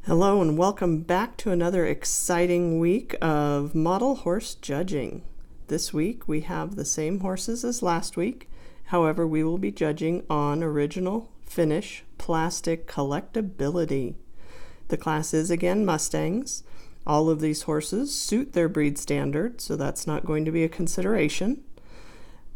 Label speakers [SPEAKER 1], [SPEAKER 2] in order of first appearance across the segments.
[SPEAKER 1] Hello and welcome back to another exciting week of model horse judging. This week we have the same horses as last week. However, we will be judging on original, finish, plastic collectability. The class is again Mustangs. All of these horses suit their breed standard, so that's not going to be a consideration.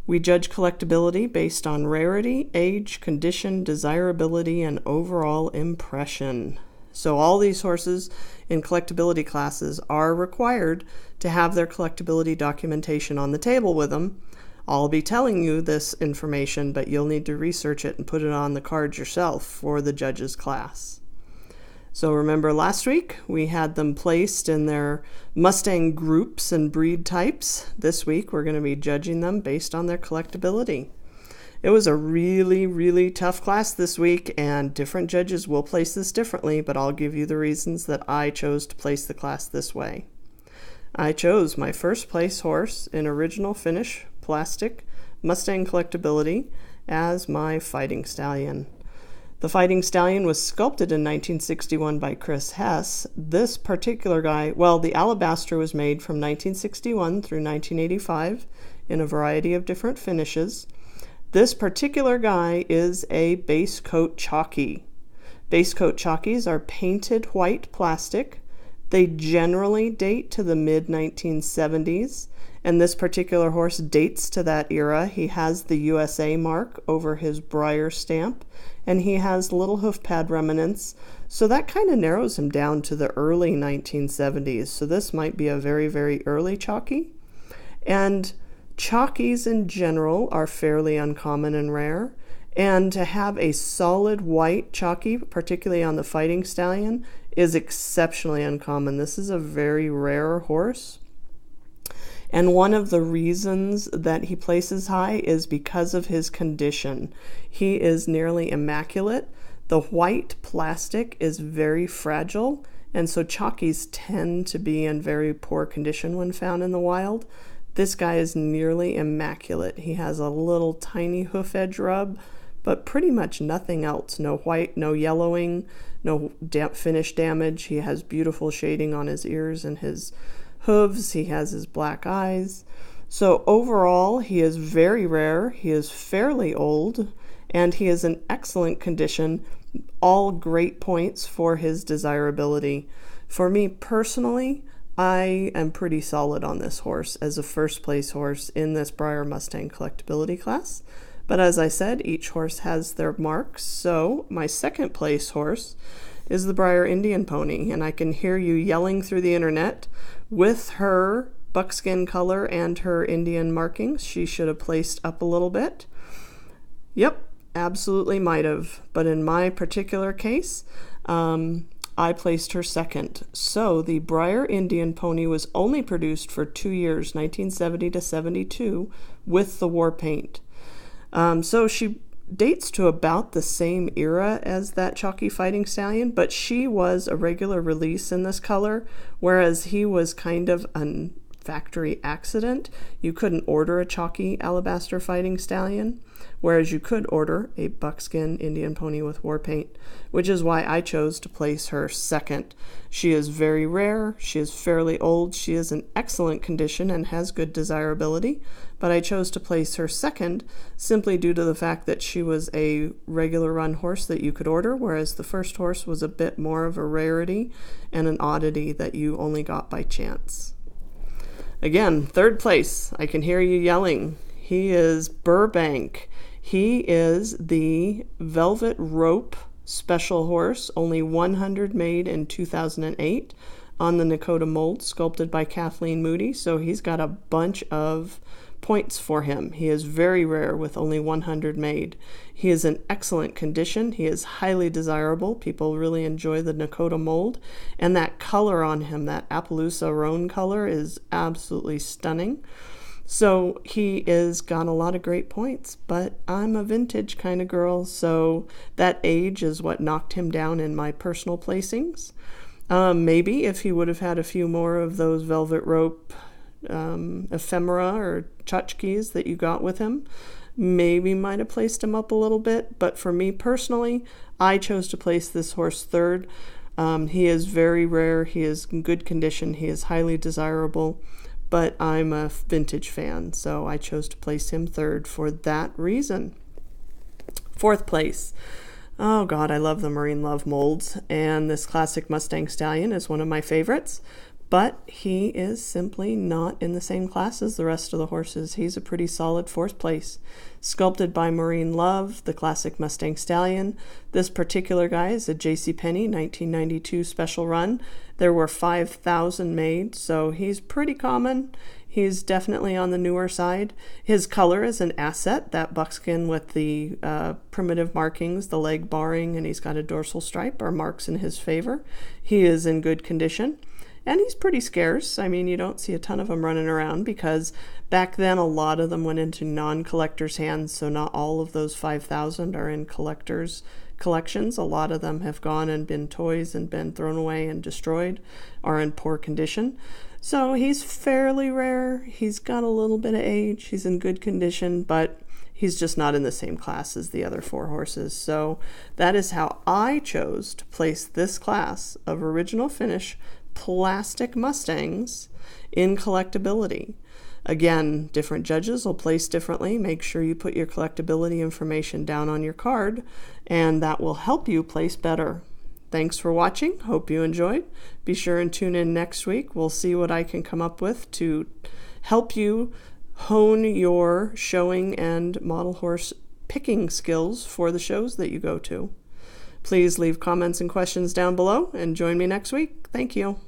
[SPEAKER 1] We judge collectability based on rarity, age, condition, desirability, and overall impression. So all these horses in collectability classes are required to have their collectability documentation on the table with them. I'll be telling you this information, but you'll need to research it and put it on the cards yourself for the judges class. So remember last week we had them placed in their Mustang groups and breed types. This week we're going to be judging them based on their collectability. It was a really tough class this week, and different judges will place this differently, but I'll give you the reasons that I chose to place the class this way. I chose my first place horse in original finish plastic Mustang collectability as my Fighting Stallion. The Fighting Stallion was sculpted in 1961 by Chris Hess. This particular guy, well, the Alabaster was made from 1961 through 1985 in a variety of different finishes. This particular guy is a base coat chalky. Base coat chalkies are painted white plastic. They generally date to the mid-1970s, and this particular horse dates to that era. He has the USA mark over his Breyer stamp, and he has little hoof pad remnants, so that kind of narrows him down to the early 1970s. So this might be a very early chalky. And chalkies in general are fairly uncommon and rare, and to have a solid white chalky, particularly on the Fighting Stallion, is exceptionally uncommon. This is a very rare horse, and one of the reasons that he places high is because of his condition. He is nearly immaculate. The white plastic is very fragile, and so chalkies tend to be in very poor condition when found in the wild. This guy is nearly immaculate. He has a little tiny hoof edge rub, but pretty much nothing else. No white, no yellowing, no finish damage. He has beautiful shading on his ears and his hooves. He has his black eyes. So overall, he is very rare. He is fairly old, and he is in excellent condition. All great points for his desirability. For me personally, I am pretty solid on this horse as a first place horse in this Breyer Mustang collectability class. But as I said, each horse has their marks. So my second place horse is the Breyer Indian Pony, and I can hear you yelling through the internet with her buckskin color and her Indian markings. She should have placed up a little bit. Yep, absolutely might have. But in my particular case, I placed her second. So the Breyer Indian Pony was only produced for 2 years, 1970 to 72, with the war paint. So she dates to about the same era as that chalky Fighting Stallion, but she was a regular release in this color, whereas he was kind of a factory accident. You couldn't order a chalky Alabaster Fighting Stallion, whereas you could order a buckskin Indian Pony with war paint, which is why I chose to place her second. She is very rare, she is fairly old, she is in excellent condition and has good desirability, but I chose to place her second simply due to the fact that she was a regular run horse that you could order, whereas the first horse was a bit more of a rarity and an oddity that you only got by chance. Again, third place, I can hear you yelling. He is Burbank. He is the Velvet Rope special horse, only 100 made in 2008 on the Nakota mold, sculpted by Kathleen Moody. So he's got a bunch of points for him. He is very rare with only 100 made. He is in excellent condition. He is highly desirable. People really enjoy the Nakota mold. And that color on him, that Appaloosa roan color, is absolutely stunning. So he is got a lot of great points, but I'm a vintage kind of girl, so that age is what knocked him down in my personal placings. Maybe if he would have had a few more of those Velvet Rope ephemera or tchotchkes that you got with him, maybe might have placed him up a little bit. But for me personally, I chose to place this horse third. He is very rare. He is in good condition. He is highly desirable, but I'm a vintage fan, so I chose to place him third for that reason. Fourth place. Oh God, I love the Marine Love molds, and this classic Mustang Stallion is one of my favorites, but he is simply not in the same class as the rest of the horses. He's a pretty solid fourth place. Sculpted by Marine Love, the classic Mustang Stallion. This particular guy is a JCPenney 1992 special run. There were 5,000 made, so he's pretty common. He's definitely on the newer side. His color is an asset, that buckskin with the primitive markings, the leg barring, and he's got a dorsal stripe are marks in his favor. He is in good condition. And he's pretty scarce. I mean, you don't see a ton of them running around because back then a lot of them went into non-collectors' hands, so not all of those 5,000 are in collectors' collections. A lot of them have gone and been toys and been thrown away and destroyed, are in poor condition. So he's fairly rare. He's got a little bit of age. He's in good condition, but he's just not in the same class as the other four horses. So that is how I chose to place this class of original finish plastic Mustangs in collectability. Again, different judges will place differently. Make sure you put your collectability information down on your card, and that will help you place better. Thanks for watching. Hope you enjoyed. Be sure and tune in next week. We'll see what I can come up with to help you hone your showing and model horse picking skills for the shows that you go to. Please leave comments and questions down below and join me next week. Thank you.